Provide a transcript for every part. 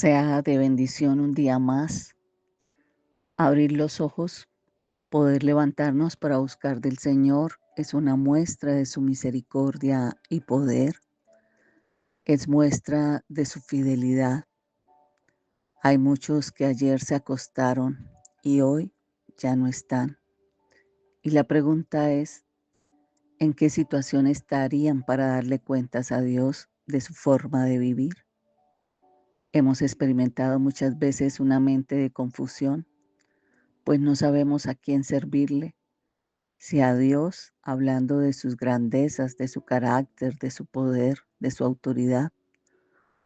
Sea de bendición un día más, abrir los ojos, poder levantarnos para buscar del Señor es una muestra de su misericordia y poder, es muestra de su fidelidad. Hay muchos que ayer se acostaron y hoy ya no están. Y la pregunta es, ¿en qué situación estarían para darle cuentas a Dios de su forma de vivir? Hemos experimentado muchas veces una mente de confusión, pues no sabemos a quién servirle. Si a Dios, hablando de sus grandezas, de su carácter, de su poder, de su autoridad,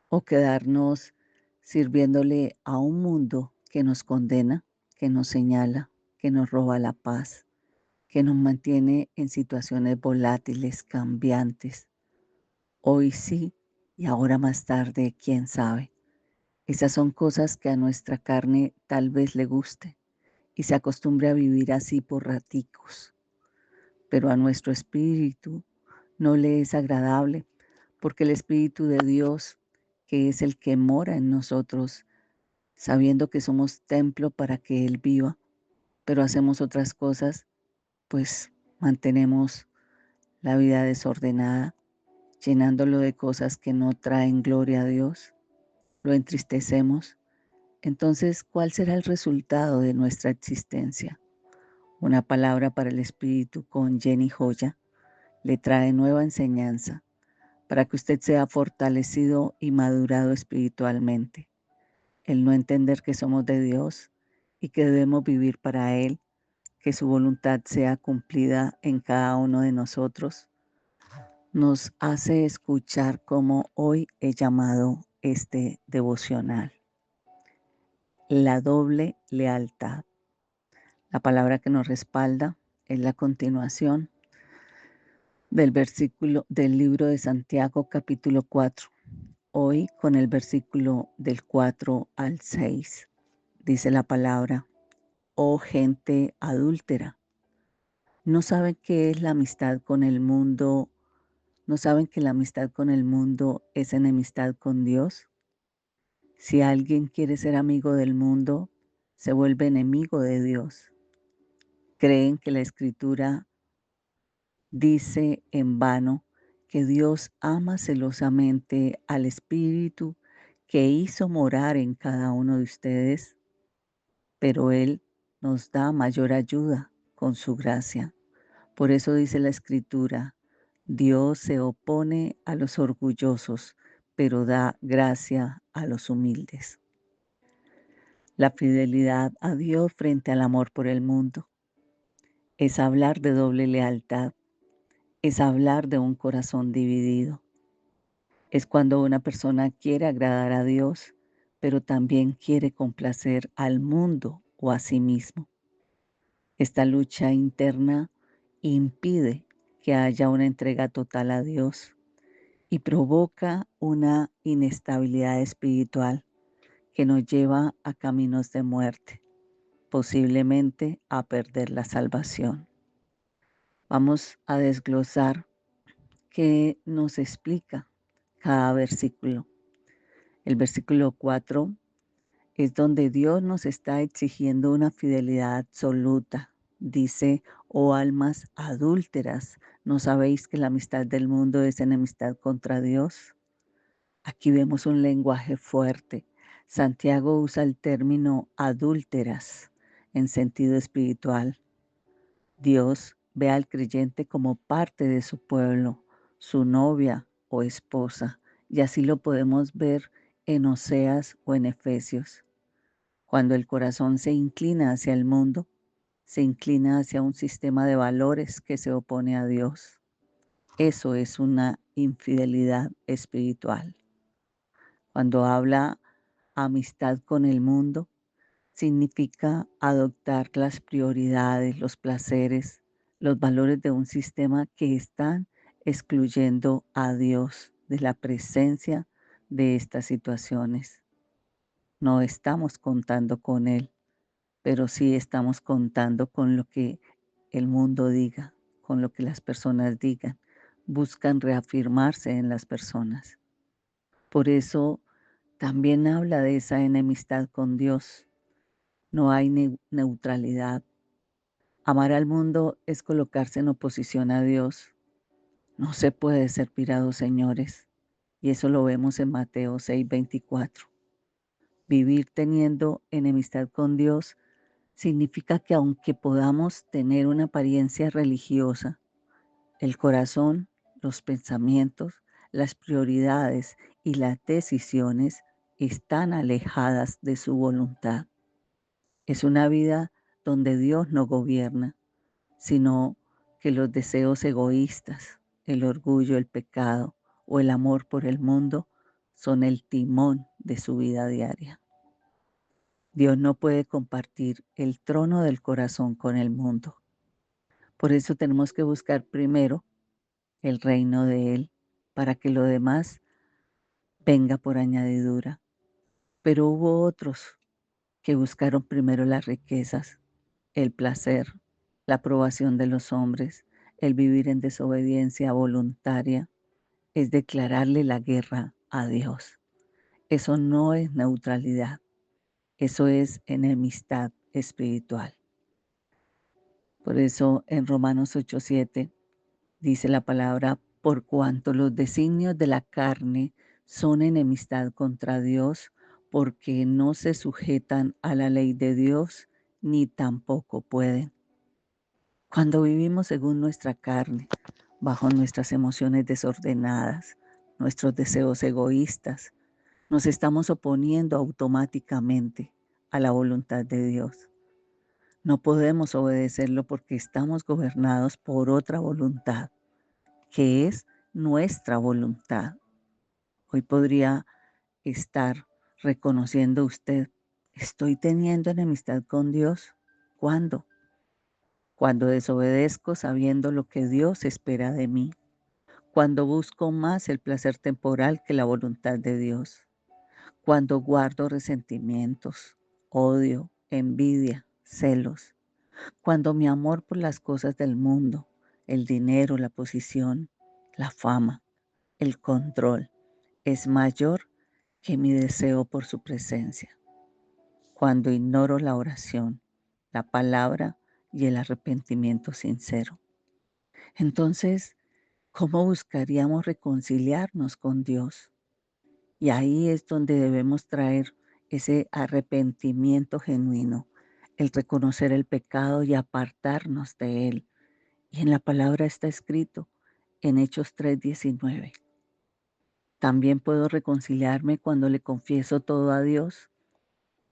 o quedarnos sirviéndole a un mundo que nos condena, que nos señala, que nos roba la paz, que nos mantiene en situaciones volátiles, cambiantes. Hoy sí y ahora más tarde, quién sabe. Esas son cosas que a nuestra carne tal vez le guste y se acostumbre a vivir así por raticos, pero a nuestro espíritu no le es agradable, porque el Espíritu de Dios, que es el que mora en nosotros, sabiendo que somos templo para que Él viva, pero hacemos otras cosas, pues mantenemos la vida desordenada, llenándolo de cosas que no traen gloria a Dios, lo entristecemos. Entonces, ¿cuál será el resultado de nuestra existencia? Una palabra para el Espíritu con Jenny Joya le trae nueva enseñanza para que usted sea fortalecido y madurado espiritualmente. El no entender que somos de Dios y que debemos vivir para Él, que su voluntad sea cumplida en cada uno de nosotros, nos hace escuchar como hoy he llamado este devocional, la doble lealtad. La palabra que nos respalda es la continuación del versículo del libro de Santiago capítulo 4. Hoy con el versículo del 4 al 6. Dice la palabra: oh gente adúltera, ¿no saben qué es la amistad con el mundo? ¿No saben que la amistad con el mundo es enemistad con Dios? Si alguien quiere ser amigo del mundo, se vuelve enemigo de Dios. Creen que la Escritura dice en vano que Dios ama celosamente al Espíritu que hizo morar en cada uno de ustedes, pero Él nos da mayor ayuda con su gracia. Por eso dice la Escritura, Dios se opone a los orgullosos, pero da gracia a los humildes. La fidelidad a Dios frente al amor por el mundo es hablar de doble lealtad, es hablar de un corazón dividido. Es cuando una persona quiere agradar a Dios, pero también quiere complacer al mundo o a sí mismo. Esta lucha interna impide que haya una entrega total a Dios y provoca una inestabilidad espiritual que nos lleva a caminos de muerte, posiblemente a perder la salvación. Vamos a desglosar qué nos explica cada versículo. El versículo 4 es donde Dios nos está exigiendo una fidelidad absoluta. Dice, oh almas adúlteras, ¿no sabéis que la amistad del mundo es enemistad contra Dios? Aquí vemos un lenguaje fuerte. Santiago usa el término adúlteras en sentido espiritual. Dios ve al creyente como parte de su pueblo, su novia o esposa, y así lo podemos ver en Oseas o en Efesios. Cuando el corazón se inclina hacia el mundo, se inclina hacia un sistema de valores que se opone a Dios. Eso es una infidelidad espiritual. Cuando habla amistad con el mundo, significa adoptar las prioridades, los placeres, los valores de un sistema que están excluyendo a Dios de la presencia de estas situaciones. No estamos contando con Él, pero sí estamos contando con lo que el mundo diga, con lo que las personas digan. Buscan reafirmarse en las personas. Por eso también habla de esa enemistad con Dios. No hay neutralidad. Amar al mundo es colocarse en oposición a Dios. No se puede servir a dos señores. Y eso lo vemos en Mateo 6:24. Vivir teniendo enemistad con Dios significa que aunque podamos tener una apariencia religiosa, el corazón, los pensamientos, las prioridades y las decisiones están alejadas de su voluntad. Es una vida donde Dios no gobierna, sino que los deseos egoístas, el orgullo, el pecado o el amor por el mundo son el timón de su vida diaria. Dios no puede compartir el trono del corazón con el mundo. Por eso tenemos que buscar primero el reino de Él, para que lo demás venga por añadidura. Pero hubo otros que buscaron primero las riquezas, el placer, la aprobación de los hombres, el vivir en desobediencia voluntaria, es declararle la guerra a Dios. Eso no es neutralidad, eso es enemistad espiritual. Por eso en Romanos 8:7 dice la palabra, por cuanto los designios de la carne son enemistad contra Dios, porque no se sujetan a la ley de Dios, ni tampoco pueden. Cuando vivimos según nuestra carne, bajo nuestras emociones desordenadas, nuestros deseos egoístas, nos estamos oponiendo automáticamente a la voluntad de Dios. No podemos obedecerlo porque estamos gobernados por otra voluntad, que es nuestra voluntad. Hoy podría estar reconociendo usted, ¿estoy teniendo enemistad con Dios? ¿Cuándo? Cuando desobedezco sabiendo lo que Dios espera de mí. Cuando busco más el placer temporal que la voluntad de Dios. Cuando guardo resentimientos, odio, envidia, celos. Cuando mi amor por las cosas del mundo, el dinero, la posición, la fama, el control, es mayor que mi deseo por su presencia. Cuando ignoro la oración, la palabra y el arrepentimiento sincero. Entonces, ¿cómo buscaríamos reconciliarnos con Dios? Y ahí es donde debemos traer ese arrepentimiento genuino, el reconocer el pecado y apartarnos de él. Y en la palabra está escrito en Hechos 3:19. También puedo reconciliarme cuando le confieso todo a Dios.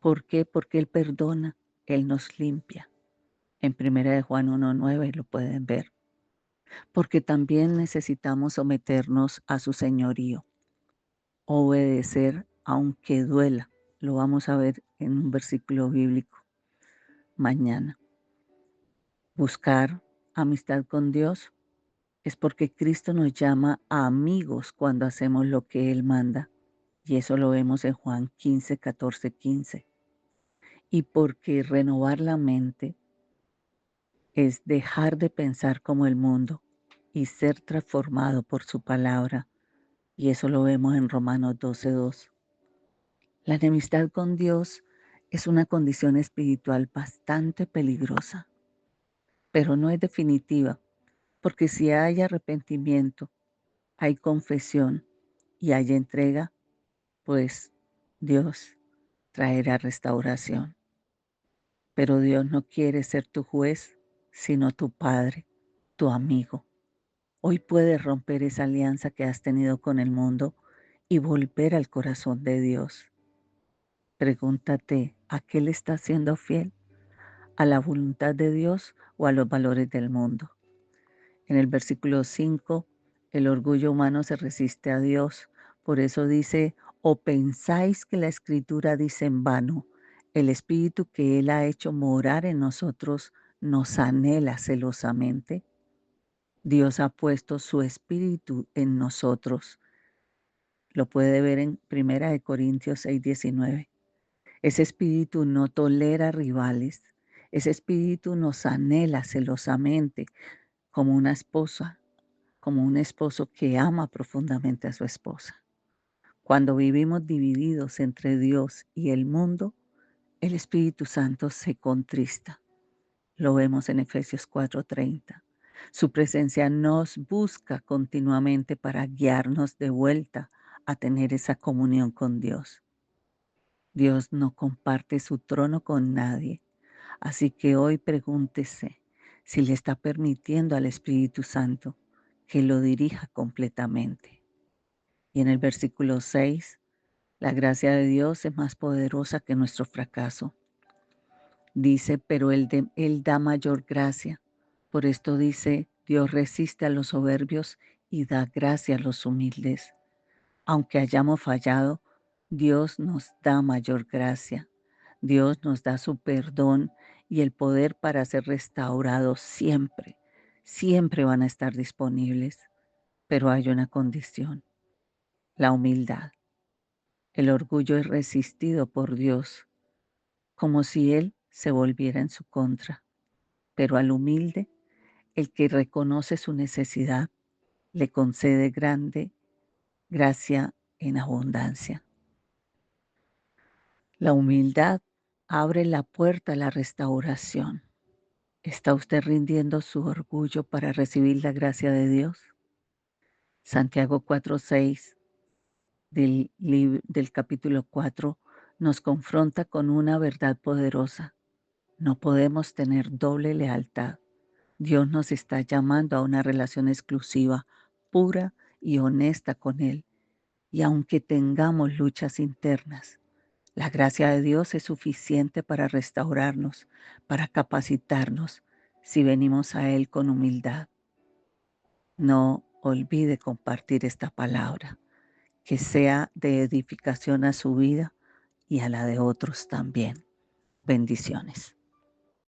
¿Por qué? Porque Él perdona, Él nos limpia. En 1 de Juan 1:9 lo pueden ver. Porque también necesitamos someternos a su señorío, obedecer aunque duela. Lo vamos a ver en un versículo bíblico mañana. Buscar amistad con Dios es porque Cristo nos llama a amigos cuando hacemos lo que Él manda. Y eso lo vemos en Juan 15:14-15. Y porque renovar la mente es dejar de pensar como el mundo y ser transformado por su palabra. Y eso lo vemos en Romanos 12:2. La enemistad con Dios es una condición espiritual bastante peligrosa, pero no es definitiva, porque si hay arrepentimiento, hay confesión y hay entrega, pues Dios traerá restauración. Pero Dios no quiere ser tu juez, sino tu Padre, tu amigo. Hoy puedes romper esa alianza que has tenido con el mundo y volver al corazón de Dios. Pregúntate, ¿a qué le estás siendo fiel? ¿A la voluntad de Dios o a los valores del mundo? En el versículo 5, el orgullo humano se resiste a Dios. Por eso dice, ¿o pensáis que la Escritura dice en vano? El Espíritu que Él ha hecho morar en nosotros nos anhela celosamente. Dios ha puesto su Espíritu en nosotros. Lo puede ver en 1 Corintios 6:19. Ese Espíritu no tolera rivales. Ese Espíritu nos anhela celosamente como una esposa, como un esposo que ama profundamente a su esposa. Cuando vivimos divididos entre Dios y el mundo, el Espíritu Santo se contrista. Lo vemos en Efesios 4:30. Su presencia nos busca continuamente para guiarnos de vuelta a tener esa comunión con Dios. Dios no comparte su trono con nadie, así que hoy pregúntese si le está permitiendo al Espíritu Santo que lo dirija completamente. Y en el versículo 6, la gracia de Dios es más poderosa que nuestro fracaso. Dice, pero él da mayor gracia. Por esto dice, Dios resiste a los soberbios y da gracia a los humildes. Aunque hayamos fallado, Dios nos da mayor gracia. Dios nos da su perdón y el poder para ser restaurados siempre. Siempre van a estar disponibles. Pero hay una condición, la humildad. El orgullo es resistido por Dios, como si Él se volviera en su contra. Pero al humilde, el que reconoce su necesidad, le concede grande gracia en abundancia. La humildad abre la puerta a la restauración. ¿Está usted rindiendo su orgullo para recibir la gracia de Dios? Santiago 4:6 del capítulo 4 nos confronta con una verdad poderosa. No podemos tener doble lealtad. Dios nos está llamando a una relación exclusiva, pura y honesta con Él. Y aunque tengamos luchas internas, la gracia de Dios es suficiente para restaurarnos, para capacitarnos, si venimos a Él con humildad. No olvide compartir esta palabra, que sea de edificación a su vida y a la de otros también. Bendiciones.